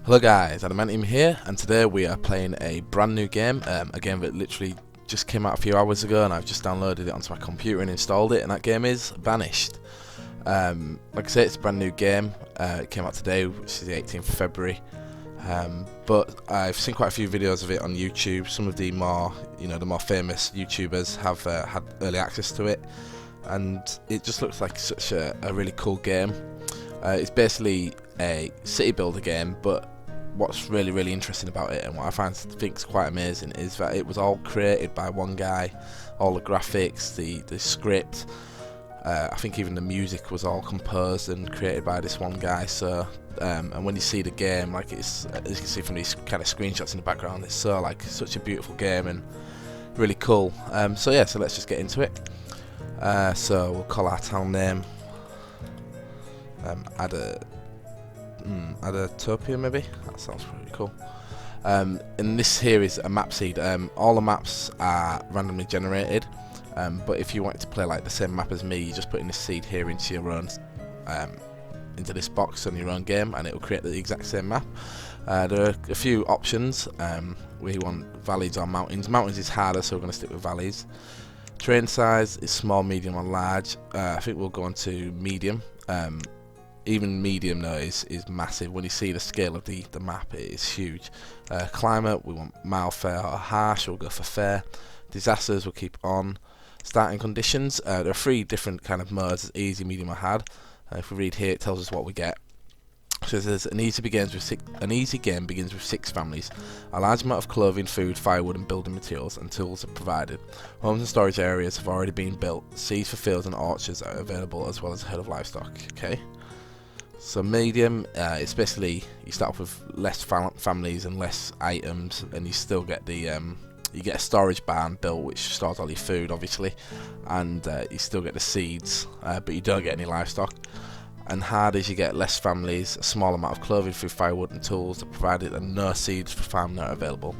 Hello guys, Adamantium here, and today we are playing a brand new game, a game that literally just came out a few hours ago, and I've just downloaded it onto my computer and installed it, and that game is Banished. Like I say, it's a brand new game. It came out today, which is the 18th of February, but I've seen quite a few videos of it on YouTube. Some of the more, the more famous YouTubers have had early access to it, and it just looks like such a really cool game. It's basically a city builder game, but what's really interesting about it, and what I think's quite amazing, is that it was all created by one guy. All the graphics, the script, I think even the music was all composed and created by this one guy. So and when you see the game, like, it's, as you can see from these kind of screenshots in the background, it's so such a beautiful game and really cool. So yeah, so let's just get into it. So we'll call our town name Adatopia, maybe. That sounds pretty cool. And this here is a map seed. All the maps are randomly generated, but if you want to play like the same map as me, you just put in this seed here into your own, into this box on your own game, and it will create the exact same map. There are a few options. We want valleys or mountains. Mountains is harder, so we're going to stick with valleys. Terrain size is small, medium, or large. I think we'll go on to medium. Even medium though is massive. When you see the scale of the map, it is huge. Climate, we want mild, fair, or harsh. We'll go for fair. Disasters, we'll keep on. Starting conditions, there are three different kind of modes: easy, medium, or hard. If we read here, it tells us what we get. So it says an easy game begins with 6 families. A large amount of clothing, food, firewood, and building materials and tools are provided. Homes and storage areas have already been built. Seeds for fields and orchards are available, as well as a herd of livestock. Okay. So medium, it's basically you start off with less families and less items, and you still get the you get a storage barn built which stores all your food, obviously, and you still get the seeds, but you don't get any livestock. And hard is you get less families, a small amount of clothing, food, firewood, and tools are provided, and no seeds for farming are available.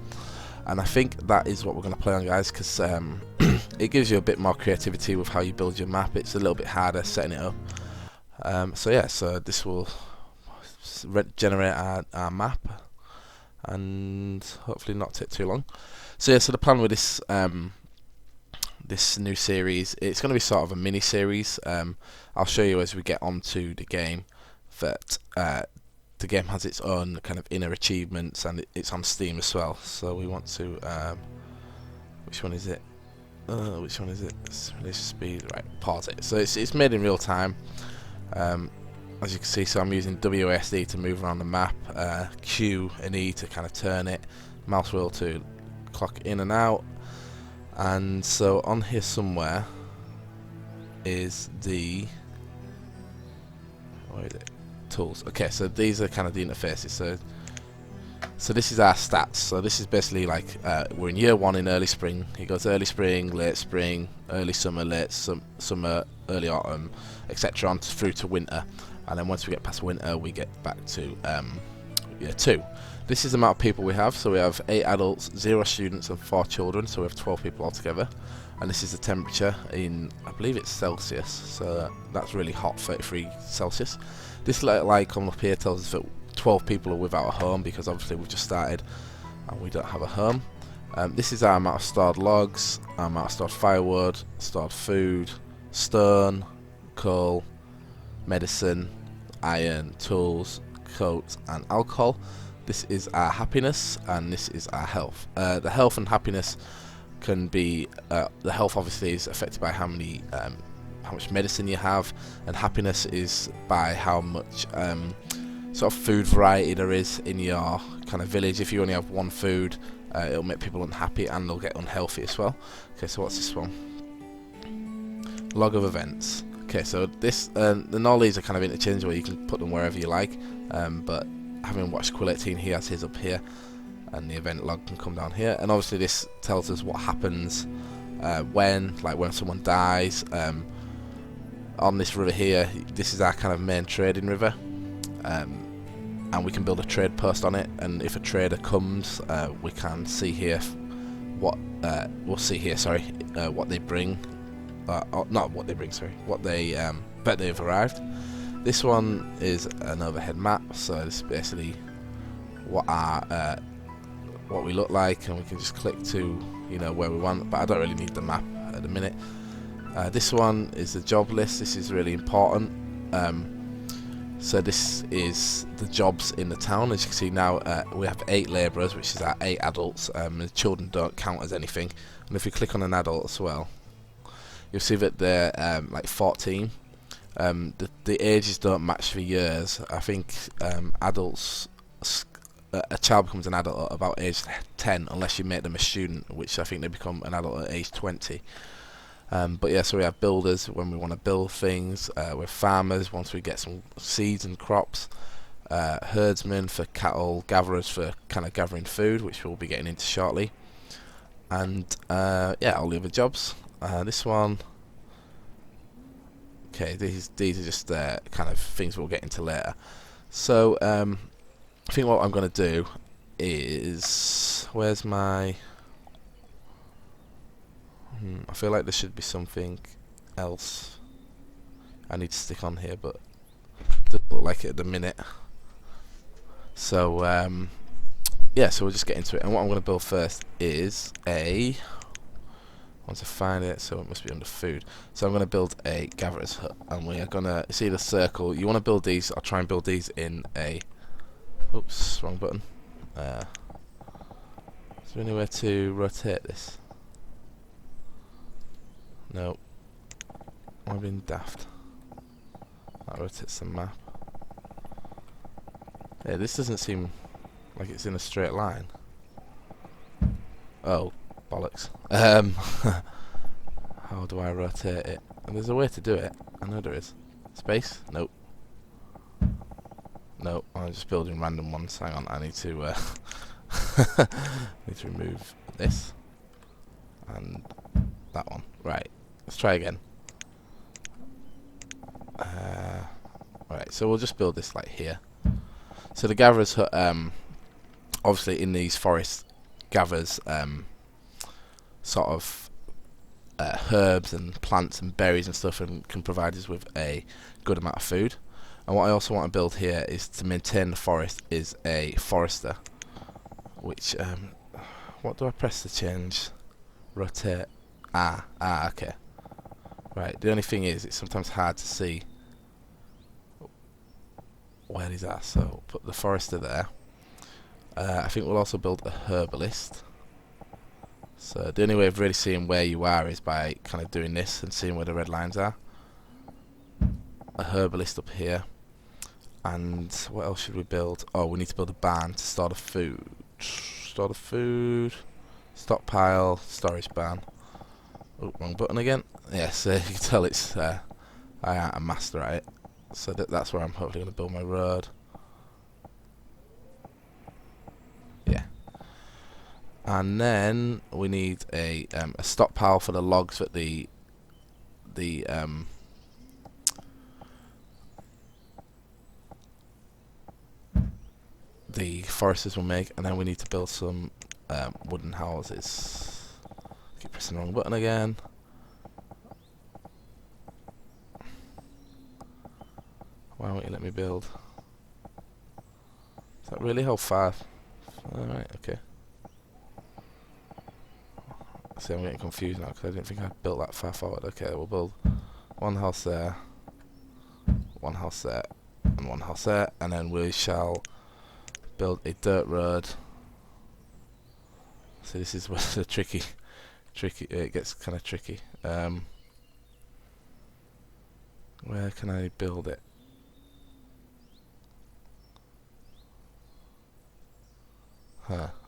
And I think that is what we're going to play on, guys, because it gives you a bit more creativity with how you build your map. It's a little bit harder setting it up. So yeah, so this will generate our map, and hopefully not take too long. So yeah, so the plan with this this new series, it's going to be sort of a mini series. I'll show you as we get onto the game that the game has its own kind of inner achievements, and it's on Steam as well. So we want to which one is it? Which one is it? Release speed. Right, pause it. So it's made in real time. As you can see, so I'm using WASD to move around the map, Q and E to kind of turn it, mouse wheel to clock in and out, and so on here somewhere is the, where is it? Tools. Okay, so these are kind of the interfaces. So this is our stats. So this is basically like we're in year 1 in early spring. It goes early spring, late spring, early summer, late summer, early autumn, etc. on through to winter. And then once we get past winter, we get back to year 2. This is the amount of people we have. So we have 8 adults, 0 students, and 4 children. So we have 12 people altogether. And this is the temperature in, I believe it's Celsius. So that's really hot, 33 Celsius. This little icon up here tells us that 12 people are without a home, because obviously we've just started and we don't have a home. This is our amount of stored logs, our amount of stored firewood, stored food, stone, coal, medicine, iron, tools, coat, and alcohol. This is our happiness, and this is our health. The health and happiness can be, the health obviously is affected by how much medicine you have, and happiness is by how much sort of food variety there is in your kind of village. If you only have one food, it'll make people unhappy, and they'll get unhealthy as well. Okay, so what's this one? Log of events. Okay, so this, and all these are kind of interchangeable. You can put them wherever you like, but having watched Quill 18, he has his up here, and the event log can come down here. And obviously this tells us what happens when someone dies. On this river here, this is our kind of main trading river, and we can build a trade post on it, and if a trader comes, we can see here what what they bring, not what they bring, sorry, what they bet they've arrived. This one is an overhead map, so it's basically what we look like, and we can just click to, you know, where we want. But I don't really need the map at the minute. This one is the job list. This is really important. So this is the jobs in the town. As you can see now, we have 8 labourers, which is our 8 adults. The children don't count as anything. And if you click on an adult as well, you'll see that they're like 14. The ages don't match for years. I think adults, a child becomes an adult at about age 10, unless you make them a student, which I think they become an adult at age 20. But yeah, so we have builders when we want to build things. We're farmers once we get some seeds and crops. Herdsmen for cattle. Gatherers for kind of gathering food, which we'll be getting into shortly. And yeah, all the other jobs. This one. Okay, these are just kind of things we'll get into later. So I think what I'm going to do is, where's my... I feel like there should be something else I need to stick on here, but it doesn't look like it at the minute. So yeah, so we'll just get into it. And what I'm going to build first is once I find it, so it must be under food. So I'm going to build a gatherer's hut, and we are going to see the circle. You want to build these. I'll try and build these in a... Oops, wrong button. Is there anywhere to rotate this? No. Am I being daft? That rotates the map. Yeah, this doesn't seem like it's in a straight line. Oh, bollocks. How do I rotate it? And there's a way to do it. I know there is. Space? Nope. No, I'm just building random ones. Hang on, I need to need to remove this and that one. Right, let's try again. Right, so we'll just build this like here. So the gatherer's hut, obviously in these forests, gathers sort of herbs and plants and berries and stuff, and can provide us with a good amount of food. And what I also want to build here is, to maintain the forest, is a forester. Which, what do I press to change? Rotate. Okay. Right, the only thing is, it's sometimes hard to see where these are, so put the forester there. I think we'll also build a herbalist. So the only way of really seeing where you are is by kind of doing this and seeing where the red lines are. A herbalist up here. And what else should we build? Oh, we need to build a barn to store the food. Store the food. Stockpile. Storage barn. Oh, wrong button again. Yes, you can tell it's I am a master at it. So that's where I'm hopefully going to build my road. Yeah. And then we need a stockpile for the logs that the foresters will make, and then we need to build some wooden houses. Keep pressing the wrong button again. Why won't you let me build? Is that really how far? Alright, okay. See, I'm getting confused now because I didn't think I built that far forward. Okay, we'll build one house there, one house there, and one house there, and then we shall build a dirt road. So this is where the tricky, it gets kind of tricky. Where can I build it?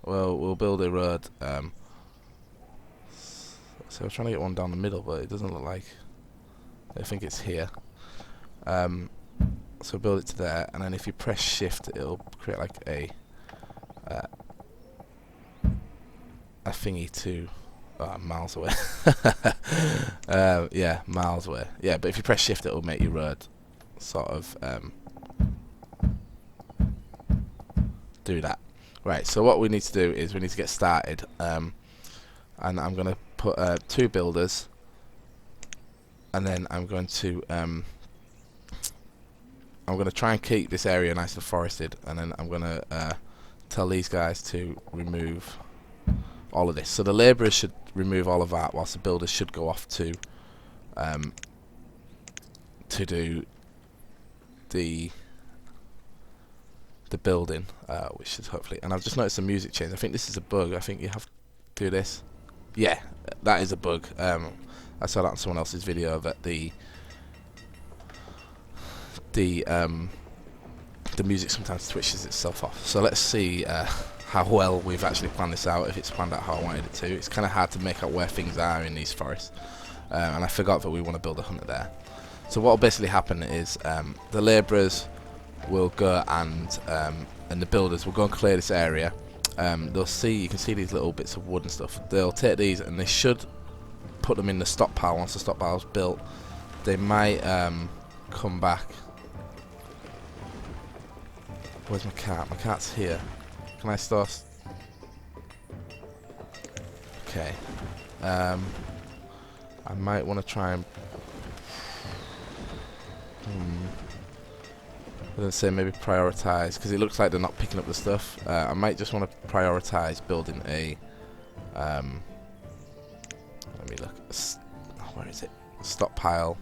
Well, we'll build a road. So I'm trying to get one down the middle, but it doesn't look like. I think it's here. So build it to there, and then if you press shift, it'll create like a thingy to miles away. Yeah, miles away. Yeah, but if you press shift, it'll make your road sort of do that. Right. So what we need to do is we need to get started. And I'm going to put 2 builders, and then I'm going to try and keep this area nice and forested, and then I'm going to tell these guys to remove all of this. So the labourers should remove all of that, whilst the builders should go off to do the building, which is hopefully. And I've just noticed the music change. I think this is a bug. I think you have to do this. Yeah, that is a bug. I saw that on someone else's video that the music sometimes twitches itself off. So let's see how well we've actually planned this out, if it's planned out how I wanted it to. It's kind of hard to make out where things are in these forests, and I forgot that we want to build a hunter there. So what will basically happen is the labourers will go and the builders will go and clear this area. They'll see, you can see these little bits of wood and stuff. They'll take these and they should put them in the stockpile. Once the stockpile's built, they might come back. Where's my cat? My cat's here. Can I start? Okay. I might want to try and I would say maybe prioritise, because it looks like they're not picking up the stuff. I might just want to prioritise building a let me look. Where is it? Stockpile.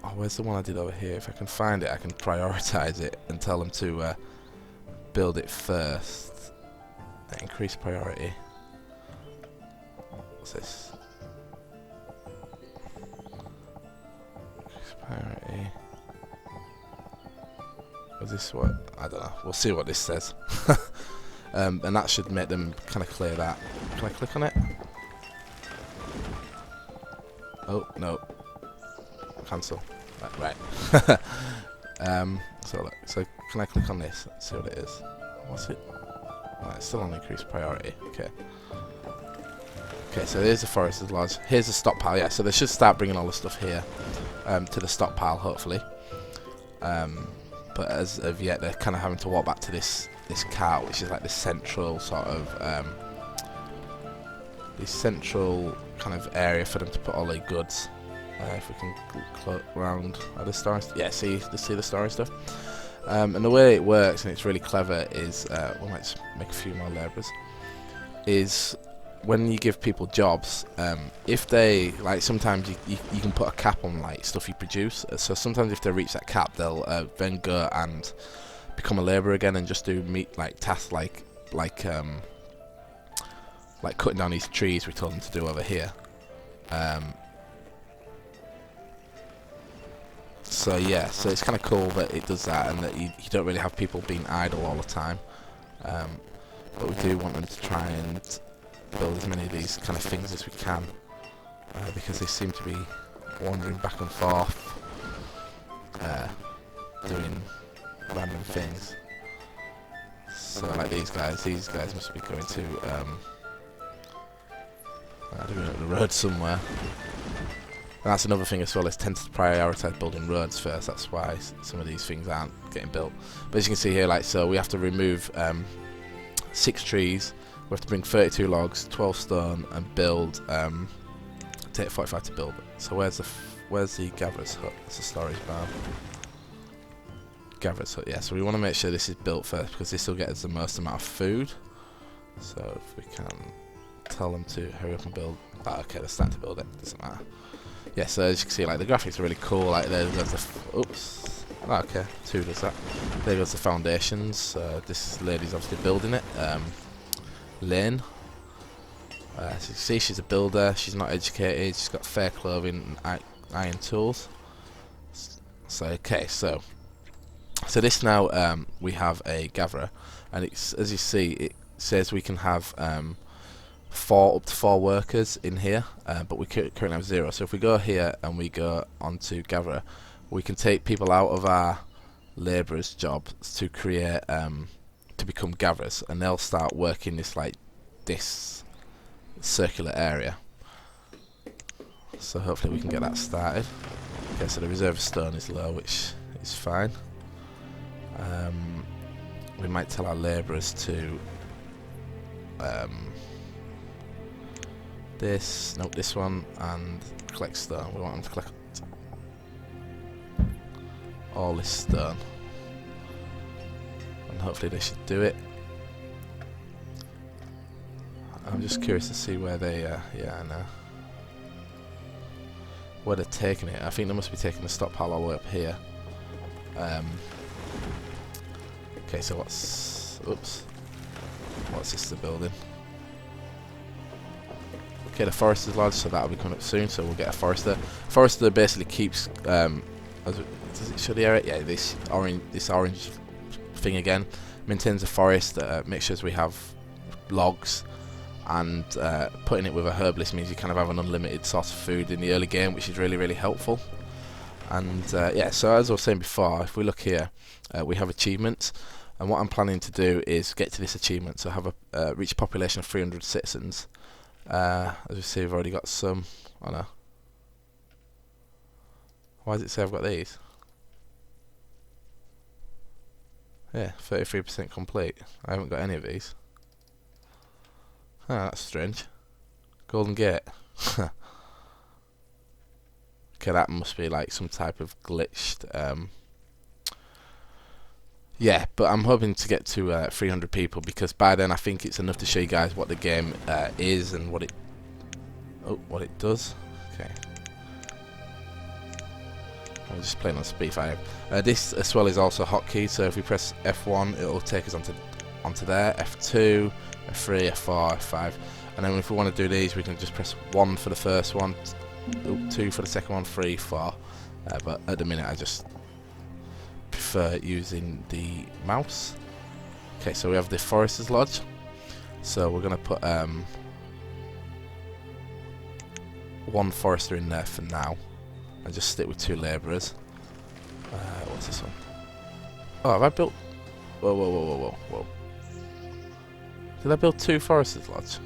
Oh, where's the one I did over here? If I can find it, I can prioritise it and tell them to build it first. Increase priority. What's this? Increase priority. Is this what? I don't know. We'll see what this says. And that should make them kind of clear that. Can I click on it? Oh, no. Cancel. Right. So look, so can I click on this? Let's see what it is. What's it? Oh, it's still on increased priority. Okay. Okay, so there's the forest as large. Here's the stockpile. Yeah, so they should start bringing all the stuff here to the stockpile, hopefully. But as of yet, they're kind of having to walk back to this cart, which is like the central sort of the central kind of area for them to put all their goods. If we can cloak around the storage, yeah, see the storage stuff. And the way it works, and it's really clever, is we might just make a few more labourers. Is when you give people jobs, if they like, sometimes you can put a cap on like stuff you produce. So sometimes if they reach that cap, they'll then go and become a labourer again and just do tasks like cutting down these trees we told them to do over here. So yeah, so it's kind of cool that it does that, and that you don't really have people being idle all the time. But we do want them to try and build as many of these kind of things as we can, because they seem to be wandering back and forth, doing random things. So like these guys must be going to the road somewhere. And that's another thing as well, is tend to prioritise building roads first. That's why some of these things aren't getting built. But as you can see here, like, so we have to remove 6 trees, we have to bring 32 logs, 12 stone, and build take 45 to build it. So where's the gatherer's hut? It's a storage barn. Gatherer's hut, yeah. So we want to make sure this is built first, because this will get us the most amount of food. So if we can tell them to hurry up and build. Oh, okay, they're starting to build it. Doesn't matter. Yeah, so as you can see, like, the graphics are really cool. Like, there goes the oops. Oh, okay, 2 does that. There goes the foundations. This lady's obviously building it. Lynn. So you can see she's a builder. She's not educated. She's got fair clothing and iron tools. So okay, so this now we have a gatherer, and it's, as you see, it says we can have up to 4 workers in here, but we currently have 0. So if we go here and we go onto gatherer, we can take people out of our labourers' jobs to create to become gatherers, and they'll start working this circular area. So hopefully we can get that started. Okay, so the reserve stone is low, which is fine. We might tell our labourers to this one, and collect stone. We want them to collect all this stone. hopefully they should do it. I'm just curious to see where they, yeah, I know. Where they're taking it. I think they must be taking the stockpile all the way up here. Okay, so what's this the building? Okay, the forest is large, so that'll be coming up soon, so we'll get a forester. Forester basically keeps, does it show the area? Yeah, this orange thing again. Maintains the forest, makes sure we have logs, and putting it with a herbalist means you kind of have an unlimited source of food in the early game, which is really, really helpful. And yeah, so as I was saying before, if we look here, we have achievements, and what I'm planning to do is get to this achievement, so have a reach a population of 300 citizens. As you see, I've already got some. Oh no. Why does it say I've got these? Yeah, 33% complete. I haven't got any of these. Ah, that's strange. Golden Gate. Okay, that must be like some type of glitched. Yeah, but I'm hoping to get to 300 people, because by then I think it's enough to show you guys what the game is and what it does. Okay. I'm just playing on speed 5. This as well is also a hotkey, so if we press F1 it'll take us onto there, F2, F3, F4, F5, and then if we want to do these we can just press 1 for the first one, 2 for the second one, 3, 4, but at the minute I just prefer using the mouse. Okay, so we have the Forester's Lodge, so we're going to put one forester in there for now and just stick with 2 labourers. What's this one? Oh, have I built... Whoa. Did I build 2 Forester's Lodge?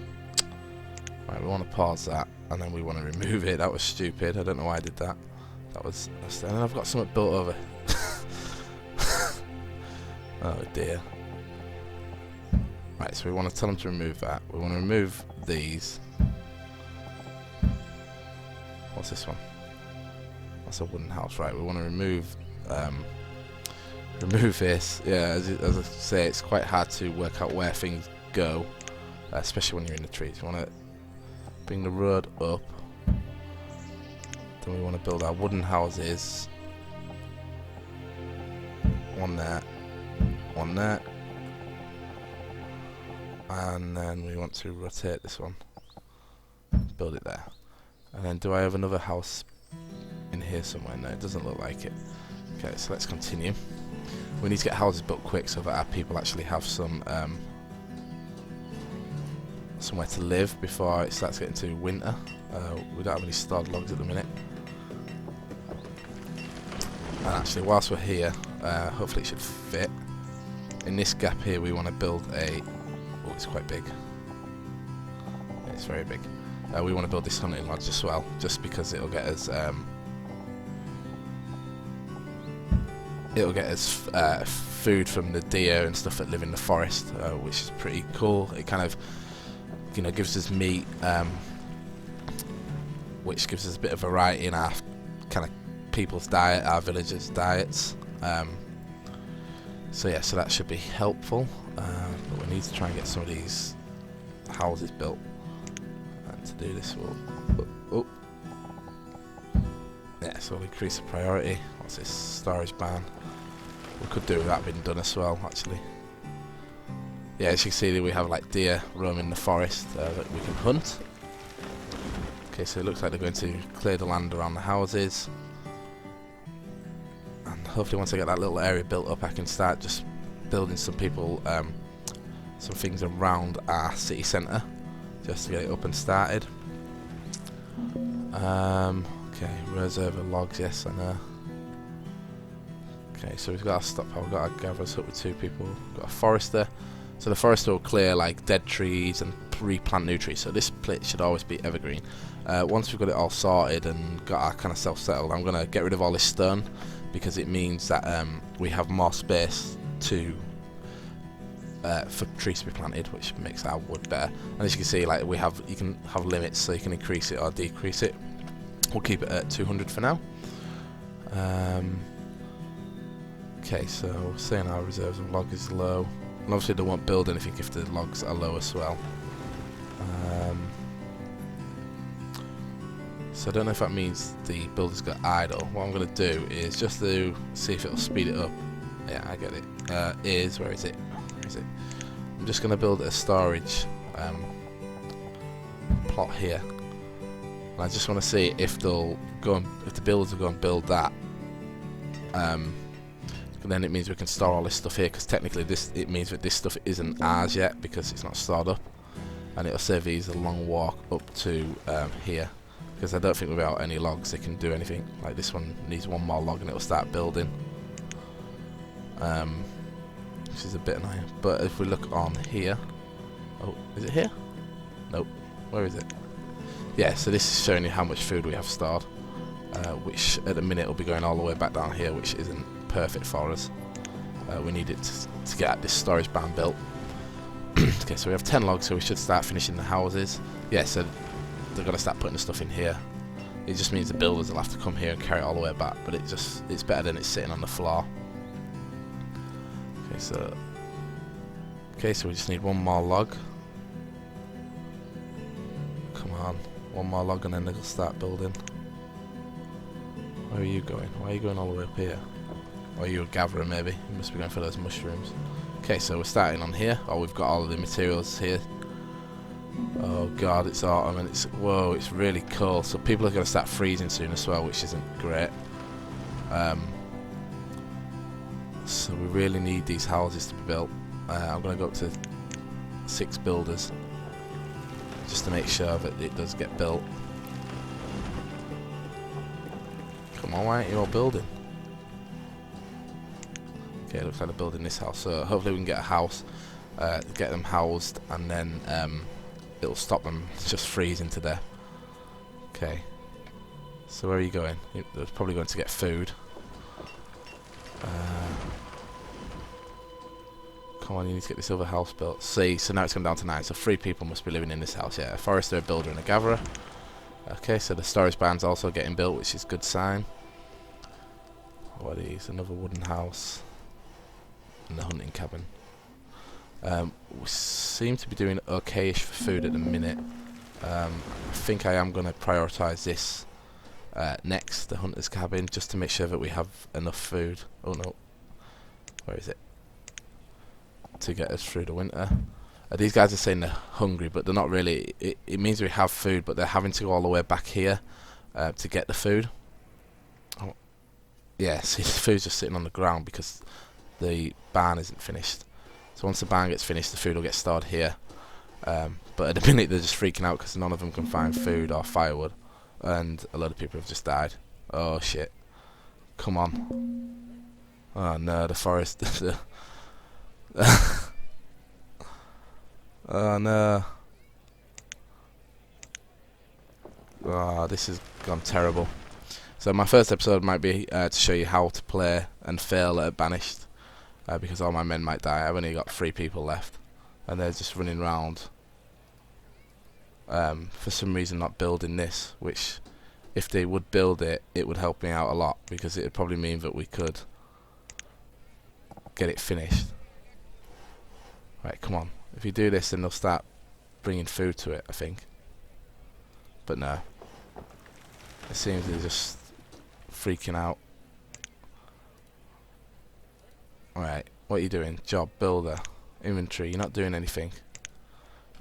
Right, we want to pause that, and then we want to remove it. That was stupid. I don't know why I did that. And then I've got something built over. Oh dear. Right, so we want to tell them to remove that. We want to remove these. What's this one? That's a wooden house, right? We want to remove this. Yeah, as I say, it's quite hard to work out where things go, especially when you're in the trees. You want to bring the road up. Then we want to build our wooden houses. One there. One there, and then we want to rotate this one, build it there, and then do I have another house in here somewhere? No, it doesn't look like it. Okay, so let's continue. We need to get houses built quick so that our people actually have some somewhere to live before it starts getting to winter. We don't have any stored logs at the minute, and actually whilst we're here, hopefully it should fit. In this gap here we want to build a... Oh, it's quite big. Yeah, it's very big. We want to build this hunting lodge as well, just because it'll get us... food from the deer and stuff that live in the forest, which is pretty cool. It kind of, you know, gives us meat, which gives us a bit of variety in our kind of people's diet, our villagers' diets. So yeah, so that should be helpful, but we need to try and get some of these houses built, and to do this we'll yeah, so we'll increase the priority. What's this? Storage ban. We could do with that being done as well, actually. Yeah, as you can see, we have like deer roaming the forest that we can hunt. Okay, so it looks like they're going to clear the land around the houses. Hopefully once I get that little area built up I can start just building some people, some things around our city centre just to get it up and started. Okay, reserve of logs, yes I know. Okay, so we've got our stockpile, we've got our gatherers up with 2 people, we've got a forester. So the forester will clear like dead trees and replant new trees, so this plate should always be evergreen. Once we've got it all sorted and got our kind of self-settled, I'm going to get rid of all this stone, because it means that we have more space to for trees to be planted, which makes our wood better. And as you can see, like you can have limits, so you can increase it or decrease it. We'll keep it at 200 for now. Okay, Okay, so saying our reserves of log is low. And obviously they won't build anything if the logs are low as well. So I don't know if that means the builders got idle. What I'm going to do is just to see if it'll speed it up. Yeah, I get it. Where is it? Where is it? I'm just going to build a storage plot here. And I just want to see if they'll go and, if the builders will go and build that. Then it means we can store all this stuff here, because technically it means that this stuff isn't ours yet because it's not stored up, and it'll save these a long walk up to here, because I don't think without any logs they can do anything. Like this one needs one more log and it'll start building, which is a bit annoying. But if we look on here, oh, is it here? Nope. Where is it? Yeah, so this is showing you how much food we have stored, which at the minute will be going all the way back down here, which isn't perfect for us. We need it to get this storage barn built. Okay, so we have 10 logs, so we should start finishing the houses. Yeah, so they're going to start putting the stuff in here. It just means the builders will have to come here and carry it all the way back, but it's better than it's sitting on the floor. Okay, so we just need one more log. Come on, one more log and then they'll start building. Where are you going? Why are you going all the way up here? Or are you a gatherer maybe? You must be going for those mushrooms. Okay, so we're starting on here. Oh, we've got all of the materials here. Oh god, it's autumn and whoa, it's really cold. So people are going to start freezing soon as well, which isn't great. So we really need these houses to be built. I'm going to go up to 6 builders just to make sure that it does get built. Come on, why aren't you all building? Okay, looks like they're building this house, so hopefully we can get a house, get them housed, and then it'll stop them just freezing to death. Okay, so where are you going? They're probably going to get food. Come on, you need to get this other house built. See, so now it's gone down to 9, so 3 people must be living in this house. Yeah, a forester, a builder, and a gatherer. Okay, so the storage barn's also getting built, which is a good sign. What are these? Another wooden house. And the hunting cabin. We seem to be doing okay-ish for food at the minute. I think I am going to prioritise this next, the hunter's cabin, just to make sure that we have enough food. Oh no, where is it? To get us through the winter. These guys are saying they're hungry, but they're not really. It means we have food, but they're having to go all the way back here to get the food. Oh, yeah, see, the food's just sitting on the ground because the barn isn't finished. So once the barn gets finished, the food will get stored here. But at the minute they're just freaking out because none of them can find food or firewood, and a lot of people have just died. Oh shit! Come on! Oh no, the forest. Oh no! Oh, this has gone terrible. So my first episode might be to show you how to play and fail at Banished. Because all my men might die. I've only got 3 people left, and they're just running around. For some reason, not building this. Which, if they would build it, it would help me out a lot because it would probably mean that we could get it finished. Right, come on. If you do this, then they'll start bringing food to it, I think. But no, it seems they're just freaking out. Alright, what are you doing? Job, builder, inventory, you're not doing anything.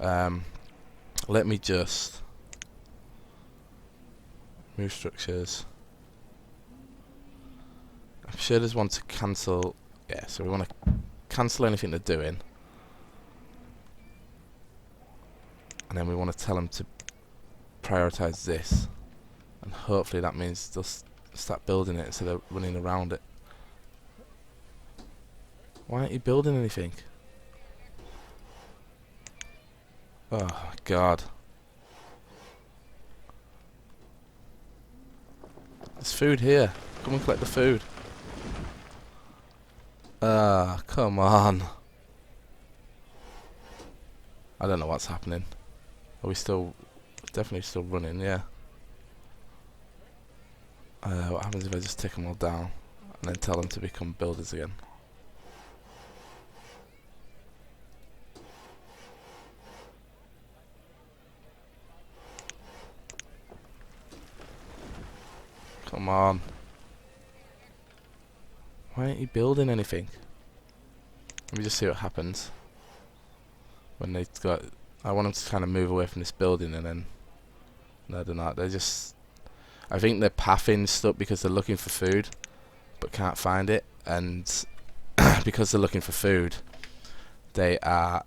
Let me just move structures. I'm sure there's one to cancel. Yeah, so we want to cancel anything they're doing. And then we want to tell them to prioritise this. And hopefully that means they'll start building it instead of running around it. Why aren't you building anything? Oh my god. There's food here. Come and collect the food. Ah, come on. I don't know what's happening. Are we still... Definitely still running, yeah. What happens if I just take them all down? and then tell them to become builders again. Come on. Why aren't you building anything? Let me just see what happens when they got. I want them to kind of move away from this building, and then no, they're not. They're just. I think they're pathing stuff because they're looking for food, but can't find it, and because they're looking for food, they are.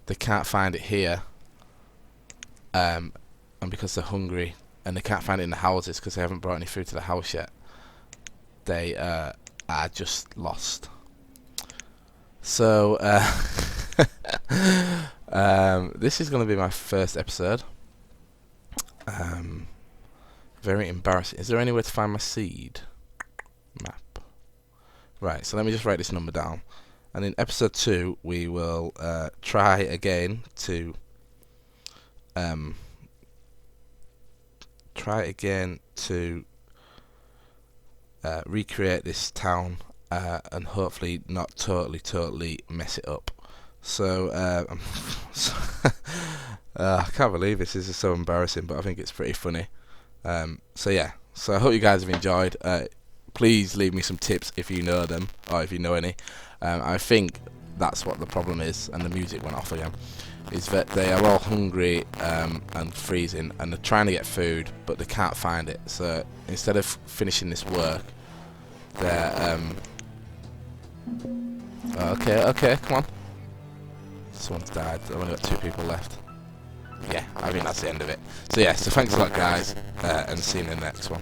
They can't find it here, and because they're hungry, and they can't find it in the houses because they haven't brought any food to the house yet, they are just lost. So this is going to be my first episode. Very embarrassing. Is there any way to find my seed map? Right, so let me just write this number down, and in episode 2 we will try again to recreate this town and hopefully not totally mess it up. So I can't believe this is so embarrassing, but I think it's pretty funny. So yeah, so I hope you guys have enjoyed. Please leave me some tips if you know them, or if you know any. I think that's what the problem is, and the music went off again, is that they are all hungry and freezing, and they're trying to get food, but they can't find it. So instead of finishing this work, they're okay, come on. Someone's died. I've only got 2 people left. Yeah, I think that's the end of it. So yeah, so thanks a lot, guys, and see you in the next one.